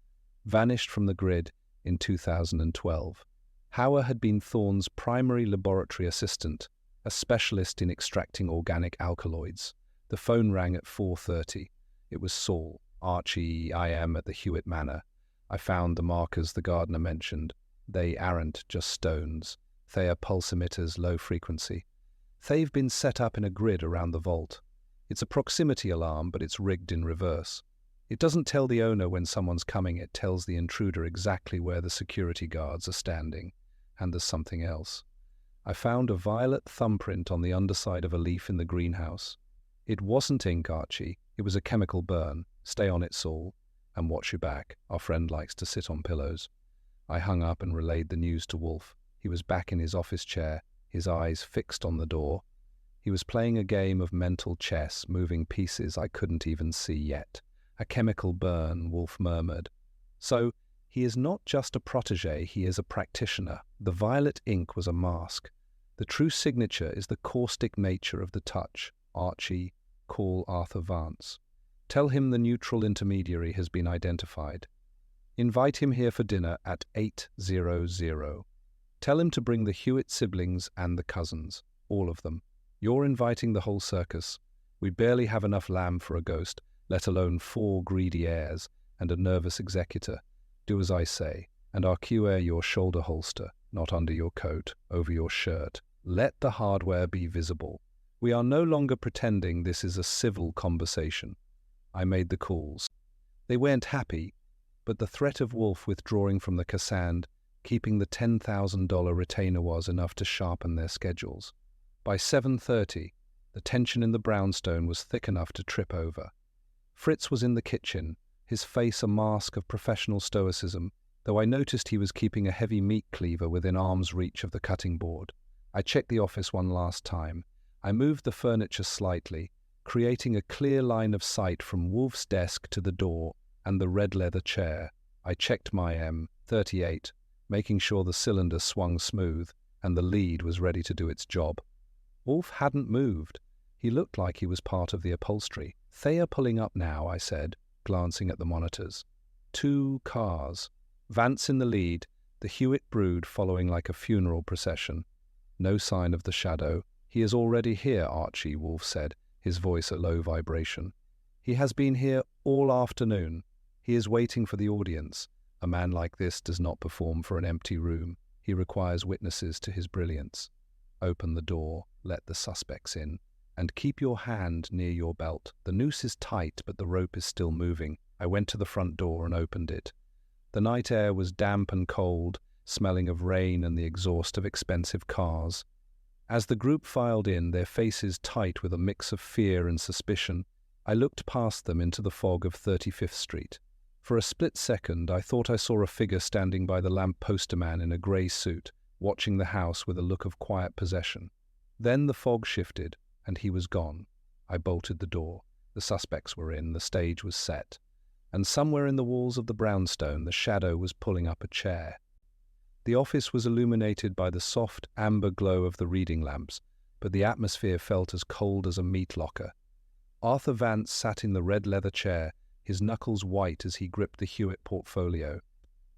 Speaker 2: vanished from the grid in 2012. Hauer had been Thorne's primary laboratory assistant, a specialist in extracting organic alkaloids. The phone rang at 4:30. It was Saul. "Archie, I am at the Hewitt Manor. I found the markers the gardener mentioned. They aren't just stones. They are pulse emitters, low frequency. They've been set up in a grid around the vault. It's a proximity alarm, but it's rigged in reverse. It doesn't tell the owner when someone's coming, it tells the intruder exactly where the security guards are standing. And there's something else. I found a violet thumbprint on the underside of a leaf in the greenhouse. It wasn't ink, Archie. It was a chemical burn. Stay on it, Saul, and watch your back. Our friend likes to sit on pillows." I hung up and relayed the news to Wolfe. He was back in his office chair, his eyes fixed on the door. He was playing a game of mental chess, moving pieces I couldn't even see yet. "A chemical burn," Wolfe murmured. "So, he is not just a protege, he is a practitioner. The violet ink was a mask. The true signature is the caustic nature of the touch. Archie, call Arthur Vance. Tell him the neutral intermediary has been identified. Invite him here for dinner at 8:00. Tell him to bring the Hewitt siblings and the cousins, all of them. You're inviting the whole circus. We barely have enough lamb for a ghost, let alone 4 greedy heirs and a nervous executor. Do as I say, and arcuere your shoulder holster, not under your coat, over your shirt. Let the hardware be visible. We are no longer pretending this is a civil conversation." I made the calls. They weren't happy, but the threat of Wolfe withdrawing from the Cassand, keeping the $10,000 retainer was enough to sharpen their schedules. By 7:30, the tension in the brownstone was thick enough to trip over. Fritz was in the kitchen, his face a mask of professional stoicism, though I noticed he was keeping a heavy meat cleaver within arm's reach of the cutting board. I checked the office one last time. I moved the furniture slightly, creating a clear line of sight from Wolfe's desk to the door and the red leather chair. I checked my M38, making sure the cylinder swung smooth and the lead was ready to do its job. Wolfe hadn't moved. He looked like he was part of the upholstery. "They are pulling up now," I said, glancing at the monitors. 2 cars. Vance in the lead, the Hewitt brood following like a funeral procession. No sign of the shadow. "He is already here, Archie," Wolfe said, his voice a low vibration. "He has been here all afternoon. He is waiting for the audience. A man like this does not perform for an empty room. He requires witnesses to his brilliance. Open the door, let the suspects in, And keep your hand near your belt. The noose is tight, but the rope is still moving. I went to the front door and opened it. The night air was damp and cold, smelling of rain and the exhaust of expensive cars. As the group filed in, their faces tight with a mix of fear and suspicion, I looked past them into the fog of 35th Street. For a split second, I thought I saw a figure standing by the lamp-poster man in a grey suit, watching the house with a look of quiet possession. Then the fog shifted, and he was gone. I bolted the door. The suspects were in, the stage was set. And somewhere in the walls of the brownstone, the shadow was pulling up a chair. The office was illuminated by the soft, amber glow of the reading lamps, but the atmosphere felt as cold as a meat locker. Arthur Vance sat in the red leather chair, his knuckles white as he gripped the Hewitt portfolio.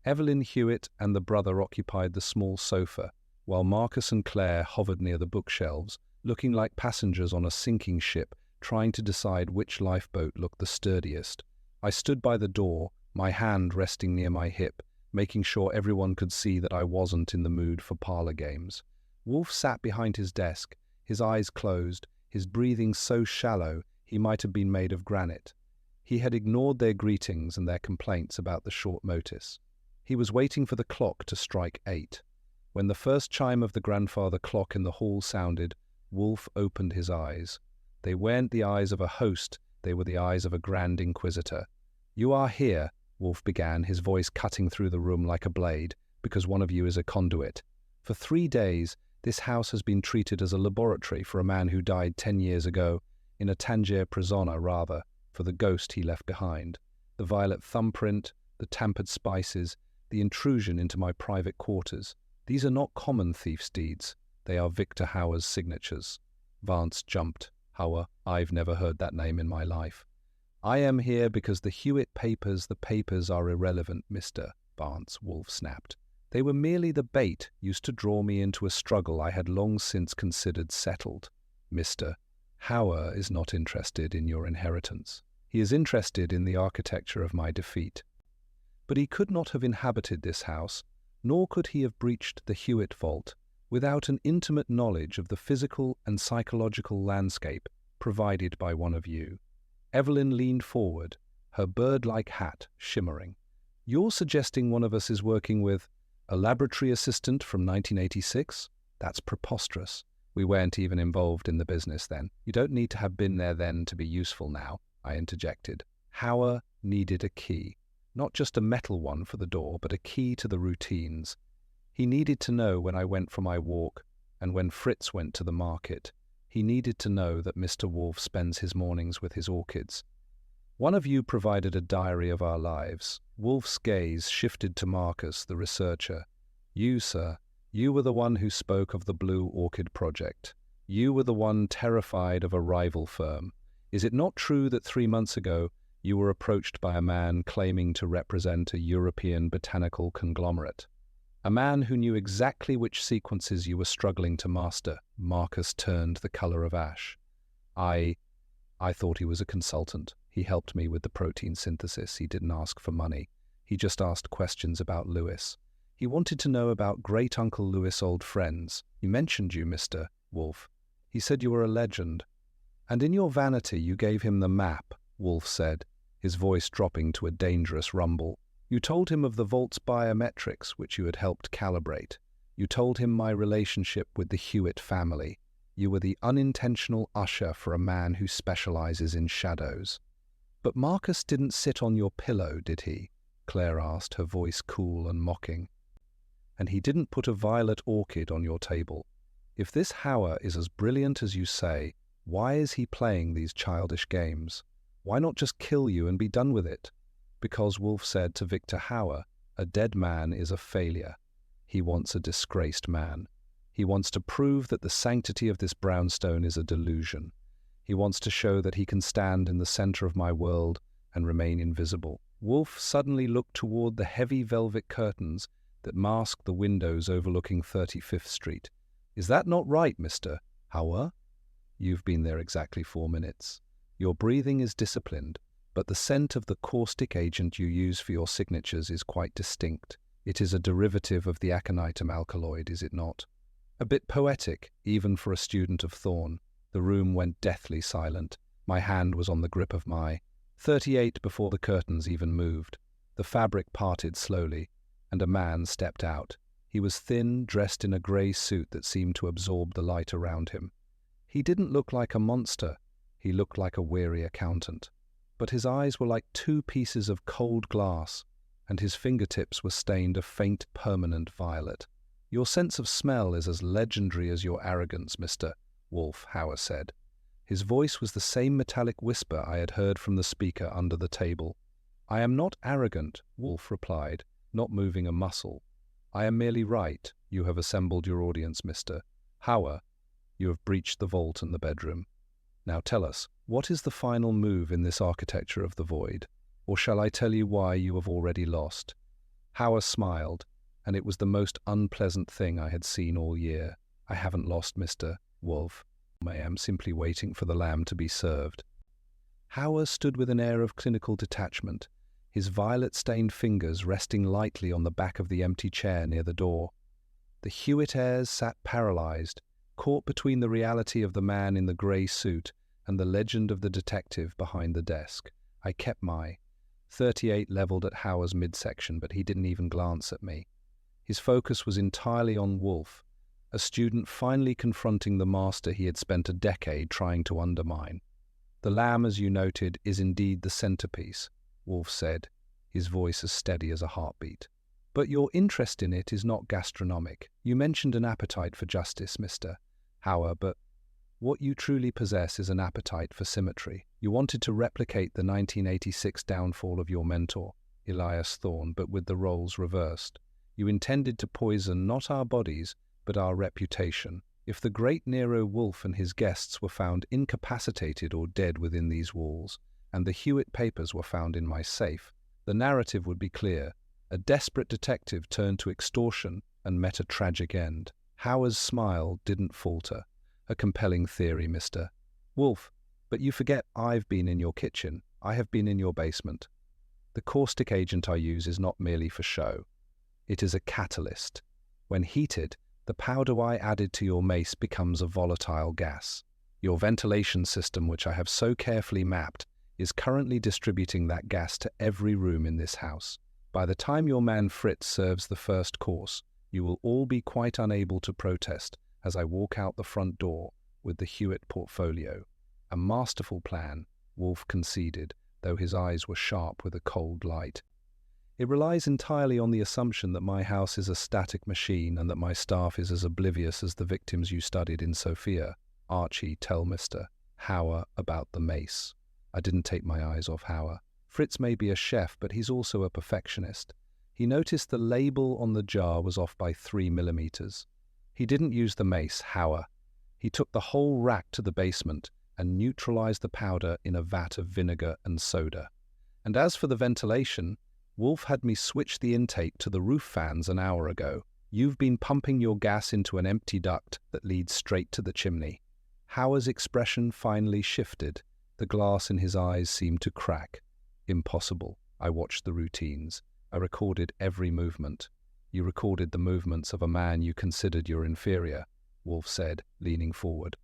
Speaker 2: Evelyn Hewitt and the brother occupied the small sofa, while Marcus and Claire hovered near the bookshelves, looking like passengers on a sinking ship, trying to decide which lifeboat looked the sturdiest. I stood by the door, my hand resting near my hip, making sure everyone could see that I wasn't in the mood for parlor games. Wolfe sat behind his desk, his eyes closed, his breathing so shallow he might have been made of granite. He had ignored their greetings and their complaints about the short notice. He was waiting for the clock to strike 8. When the first chime of the grandfather clock in the hall sounded, Wolfe opened his eyes. They weren't the eyes of a host, they were the eyes of a grand inquisitor. "You are here," Wolfe began, his voice cutting through the room like a blade, "because one of you is a conduit. For 3 days, this house has been treated as a laboratory for a man who died 10 years ago, in a Tangier prisoner, rather, for the ghost he left behind. The violet thumbprint, the tampered spices, the intrusion into my private quarters. These are not common thief's deeds. They are Victor Hauer's signatures." Vance jumped. "Hauer? I've never heard that name in my life." "I am here because the the papers are irrelevant, Mr. Vance," Wolfe snapped. "They were merely the bait used to draw me into a struggle I had long since considered settled. Mr. Hauer is not interested in your inheritance. He is interested in the architecture of my defeat. But he could not have inhabited this house, nor could he have breached the Hewitt vault, without an intimate knowledge of the physical and psychological landscape provided by one of you." Evelyn leaned forward, her bird-like hat shimmering. "You're suggesting one of us is working with a laboratory assistant from 1986? That's preposterous. We weren't even involved in the business then. You don't need to have been there then to be useful now," I interjected. Hauer needed a key. Not just a metal one for the door, but a key to the routines. He needed to know when I went for my walk and when Fritz went to the market. He needed to know that Mr. Wolfe spends his mornings with his orchids. "One of you provided a diary of our lives." Wolfe's gaze shifted to Marcus, the researcher. "You, sir, you were the one who spoke of the Blue Orchid Project. You were the one terrified of a rival firm. Is it not true that 3 months ago you were approached by a man claiming to represent a European botanical conglomerate? A man who knew exactly which sequences you were struggling to master." Marcus turned the color of ash. I thought he was a consultant. He helped me with the protein synthesis. He didn't ask for money. He just asked questions about Lewis. He wanted to know about great-uncle Lewis' old friends. He mentioned you, Mr. Wolfe. He said you were a legend. And in your vanity you gave him the map, Wolfe said, his voice dropping to a dangerous rumble. You told him of the vault's biometrics, which you had helped calibrate. You told him my relationship with the Hewitt family. You were the unintentional usher for a man who specializes in shadows. "But Marcus didn't sit on your pillow, did he?" Claire asked, her voice cool and mocking. "And he didn't put a violet orchid on your table. If this Hauer is as brilliant as you say, why is he playing these childish games? Why not just kill you and be done with it?" Because Wolfe said to Victor Hauer, "A dead man is a failure. He wants a disgraced man. He wants to prove that the sanctity of this brownstone is a delusion. He wants to show that he can stand in the center of my world and remain invisible." Wolfe suddenly looked toward the heavy velvet curtains that masked the windows overlooking 35th Street. "Is that not right, Mr. Hauer? You've been there exactly 4 minutes. Your breathing is disciplined, but the scent of the caustic agent you use for your signatures is quite distinct. It is a derivative of the aconitum alkaloid, is it not? A bit poetic, even for a student of Thorn. The room went deathly silent. My hand was on the grip of my 38 before the curtains even moved. The fabric parted slowly, and a man stepped out. He was thin, dressed in a grey suit that seemed to absorb the light around him. He didn't look like a monster. He looked like a weary accountant. But his eyes were like two pieces of cold glass, and his fingertips were stained a faint, permanent violet. "Your sense of smell is as legendary as your arrogance, Mr. Wolfe," Howard said. His voice was the same metallic whisper I had heard from the speaker under the table. "I am not arrogant," Wolfe replied, not moving a muscle. "I am merely right. You have assembled your audience, Mr. Howard. You have breached the vault and the bedroom. Now tell us, what is the final move in this architecture of the void? Or shall I tell you why you have already lost?" Howard smiled, and it was the most unpleasant thing I had seen all year. "I haven't lost, Mr. Wolfe. I am simply waiting for the lamb to be served." Howard stood with an air of clinical detachment, his violet-stained fingers resting lightly on the back of the empty chair near the door. The Hewitt heirs sat paralyzed, caught between the reality of the man in the grey suit and the legend of the detective behind the desk. I kept my 38 leveled at Howard's midsection, but he didn't even glance at me. His focus was entirely on Wolfe, a student finally confronting the master he had spent a decade trying to undermine. "The lamb, as you noted, is indeed the centerpiece," Wolfe said, his voice as steady as a heartbeat. "But your interest in it is not gastronomic. You mentioned an appetite for justice, Mr. Howard, but what you truly possess is an appetite for symmetry. You wanted to replicate the 1986 downfall of your mentor, Elias Thorne, but with the roles reversed. You intended to poison not our bodies, but our reputation. If the great Nero Wolfe and his guests were found incapacitated or dead within these walls, and the Hewitt papers were found in my safe, the narrative would be clear. A desperate detective turned to extortion and met a tragic end." Howard's smile didn't falter. "A compelling theory, Mr. Wolfe, but you forget I've been in your kitchen. I have been in your basement. The caustic agent I use is not merely for show. It is a catalyst. When heated, the powder I added to your mace becomes a volatile gas. Your ventilation system, which I have so carefully mapped, is currently distributing that gas to every room in this house. By the time your man Fritz serves the first course, you will all be quite unable to protest as I walk out the front door with the Hewitt portfolio." "A masterful plan," Wolfe conceded, though his eyes were sharp with a cold light. "It relies entirely on the assumption that my house is a static machine and that my staff is as oblivious as the victims you studied in Sophia. Archie, tell Mr. Howard about the mace." I didn't take my eyes off Howard. "Fritz may be a chef, but he's also a perfectionist. He noticed the label on the jar was off by 3 millimeters. He didn't use the mace, Howard. He took the whole rack to the basement and neutralized the powder in a vat of vinegar and soda. And as for the ventilation, Wolfe had me switch the intake to the roof fans an hour ago. You've been pumping your gas into an empty duct that leads straight to the chimney." Howard's expression finally shifted. The glass in his eyes seemed to crack. "Impossible." I watched the routines. I recorded every movement. "You recorded the movements of a man you considered your inferior," Wolfe said, leaning forward.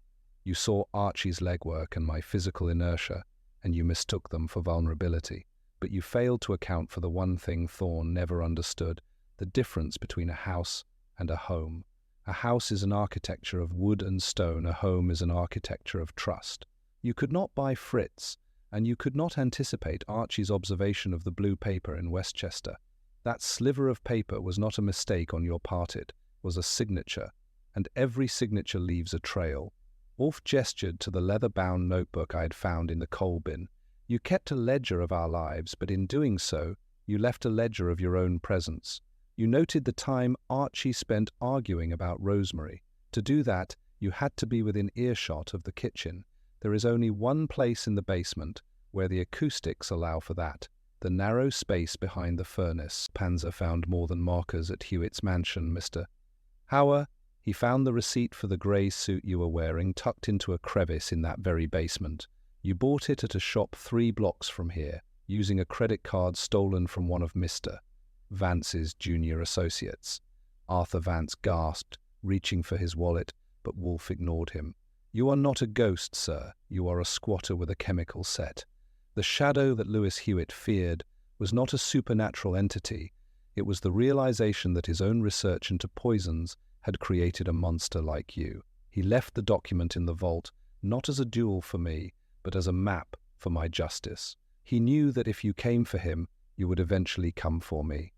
Speaker 2: "You saw Archie's legwork and my physical inertia, and you mistook them for vulnerability. But you failed to account for the one thing Thorne never understood, the difference between a house and a home. A house is an architecture of wood and stone, a home is an architecture of trust. You could not buy Fritz, and you could not anticipate Archie's observation of the blue paper in Westchester. That sliver of paper was not a mistake on your part, it was a signature, and every signature leaves a trail." Wolfe gestured to the leather-bound notebook I had found in the coal bin. "You kept a ledger of our lives, but in doing so, you left a ledger of your own presence. You noted the time Archie spent arguing about Rosemary. To do that, you had to be within earshot of the kitchen. There is only one place in the basement where the acoustics allow for that, the narrow space behind the furnace. Panzer found more than markers at Hewitt's mansion, Mr. Howard. He found the receipt for the grey suit you were wearing tucked into a crevice in that very basement. You bought it at a shop 3 blocks from here, using a credit card stolen from one of Mr. Vance's junior associates." Arthur Vance gasped, reaching for his wallet, but Wolfe ignored him. "You are not a ghost, sir. You are a squatter with a chemical set." The shadow that Lewis Hewitt feared was not a supernatural entity. It was the realization that his own research into poisons had created a monster like you. He left the document in the vault, not as a duel for me, but as a map for my justice. He knew that if you came for him, you would eventually come for me.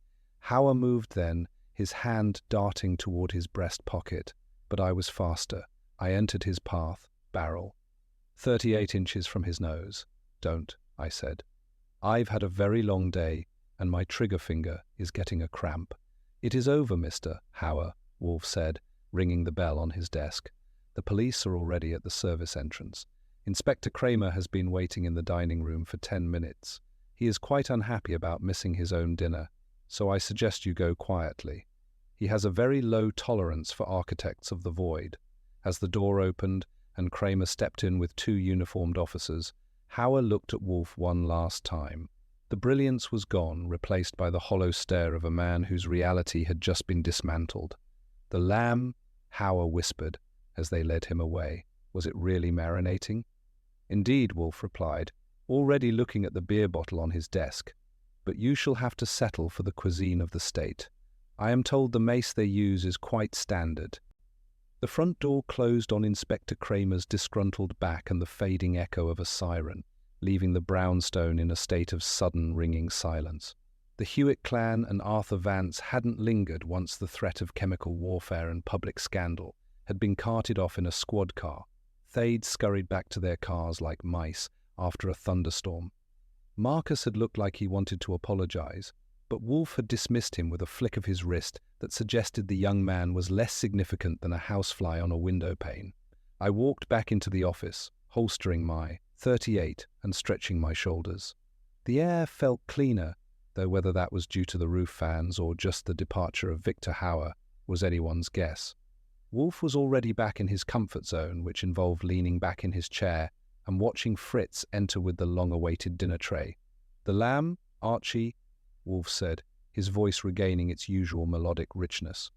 Speaker 2: Hauer moved then, his hand darting toward his breast pocket, but I was faster. I entered his path, barrel, 38 inches from his nose. "Don't," I said. "I've had a very long day, and my trigger finger is getting a cramp." "It is over, Mr. Hauer," Wolfe said, ringing the bell on his desk. "The police are already at the service entrance. Inspector Cramer has been waiting in the dining room for 10 minutes. He is quite unhappy about missing his own dinner, so I suggest you go quietly. He has a very low tolerance for architects of the void." As the door opened and Cramer stepped in with 2 uniformed officers, Hauer looked at Wolfe one last time. The brilliance was gone, replaced by the hollow stare of a man whose reality had just been dismantled. "The lamb," Hauer whispered as they led him away. "Was it really marinating?" "Indeed," Wolfe replied, already looking at the beer bottle on his desk. "But you shall have to settle for the cuisine of the state. I am told the mace they use is quite standard." The front door closed on Inspector Cramer's disgruntled back and the fading echo of a siren, leaving the brownstone in a state of sudden ringing silence. The Hewitt clan and Arthur Vance hadn't lingered once the threat of chemical warfare and public scandal had been carted off in a squad car. Thades scurried back to their cars like mice after a thunderstorm. Marcus had looked like he wanted to apologize, but Wolfe had dismissed him with a flick of his wrist that suggested the young man was less significant than a housefly on a window pane. I walked back into the office, holstering my .38 and stretching my shoulders. The air felt cleaner, though whether that was due to the roof fans or just the departure of Victor Hauer was anyone's guess. Wolfe was already back in his comfort zone, which involved leaning back in his chair and watching Fritz enter with the long-awaited dinner tray. "The lamb, Archie," Wolfe said, his voice regaining its usual melodic richness.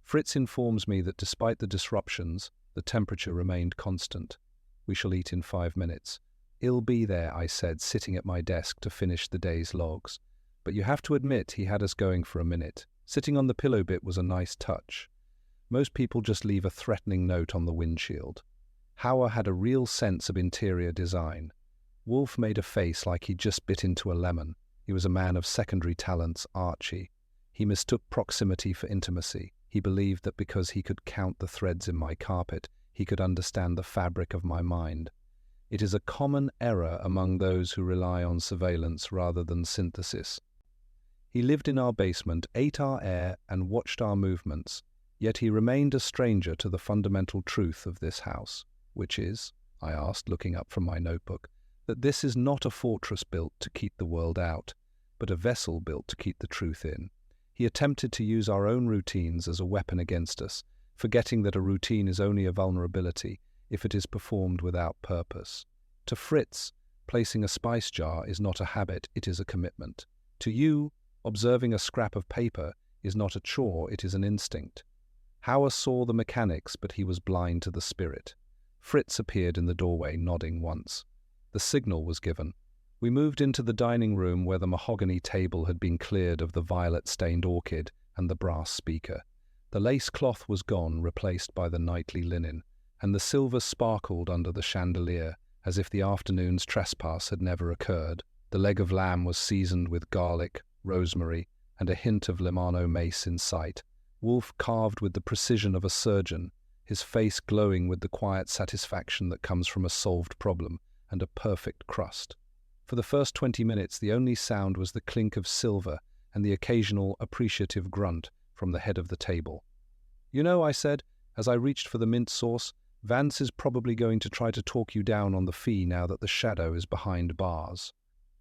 Speaker 2: "Fritz informs me that despite the disruptions, the temperature remained constant. We shall eat in 5 minutes. He'll be there," I said, sitting at my desk to finish the day's logs. But you have to admit he had us going for a minute. Sitting on the pillow bit was a nice touch. Most people just leave a threatening note on the windshield. Hauer had a real sense of interior design. Wolfe made a face like he'd just bit into a lemon. He was a man of secondary talents, Archie. He mistook proximity for intimacy. He believed that because he could count the threads in my carpet, he could understand the fabric of my mind. It is a common error among those who rely on surveillance rather than synthesis. He lived in our basement, ate our air, and watched our movements, yet he remained a stranger to the fundamental truth of this house, which is, I asked, looking up from my notebook, that this is not a fortress built to keep the world out, but a vessel built to keep the truth in. He attempted to use our own routines as a weapon against us, forgetting that a routine is only a vulnerability if it is performed without purpose. To Fritz, placing a spice jar is not a habit, it is a commitment. To you, observing a scrap of paper is not a chore, it is an instinct. Hauer saw the mechanics, but he was blind to the spirit. Fritz appeared in the doorway, nodding once. The signal was given. We moved into the dining room where the mahogany table had been cleared of the violet-stained orchid and the brass speaker. The lace cloth was gone, replaced by the knightly linen, and the silver sparkled under the chandelier as if the afternoon's trespass had never occurred. The leg of lamb was seasoned with garlic, rosemary, and a hint of Limano mace in sight. Wolfe carved with the precision of a surgeon, his face glowing with the quiet satisfaction that comes from a solved problem and a perfect crust. For the first 20 minutes, the only sound was the clink of silver and the occasional appreciative grunt from the head of the table. "You know," I said, as I reached for the mint sauce, "Vance is probably going to try to talk you down on the fee now that the shadow is behind bars."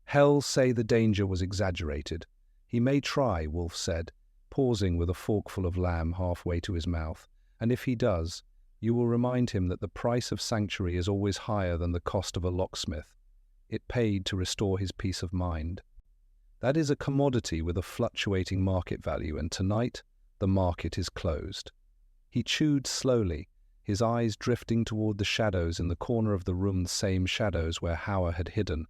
Speaker 2: "Hell say the danger was exaggerated. He may try," Wolfe said, pausing with a forkful of lamb halfway to his mouth, "and if he does, you will remind him that the price of sanctuary is always higher than the cost of a locksmith. It paid to restore his peace of mind. That is a commodity with a fluctuating market value, and tonight the market is closed." He chewed slowly, his eyes drifting toward the shadows in the corner of the room, the same shadows where Howard had hidden,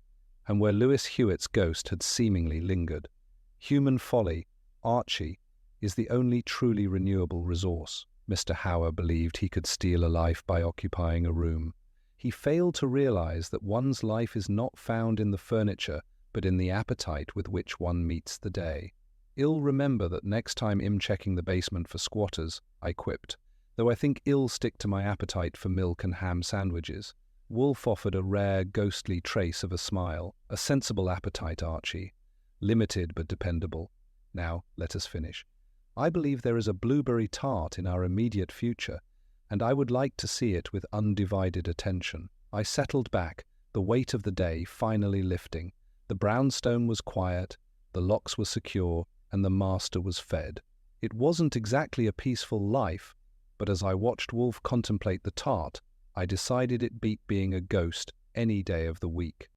Speaker 2: and where Lewis Hewitt's ghost had seemingly lingered. Human folly, Archie, is the only truly renewable resource. Mr. Howard believed he could steal a life by occupying a room. He failed to realize that one's life is not found in the furniture, but in the appetite with which one meets the day. "I'll remember that next time I'm checking the basement for squatters," I quipped, though I think I'll stick to my appetite for milk and ham sandwiches. Wolfe offered a rare, ghostly trace of a smile. "A sensible appetite, Archie. Limited but dependable. Now, let us finish. I believe there is a blueberry tart in our immediate future, and I would like to see it with undivided attention." I settled back, the weight of the day finally lifting. The brownstone was quiet, the locks were secure, and the master was fed. It wasn't exactly a peaceful life, but as I watched Wolfe contemplate the tart, I decided it beat being a ghost any day of the week.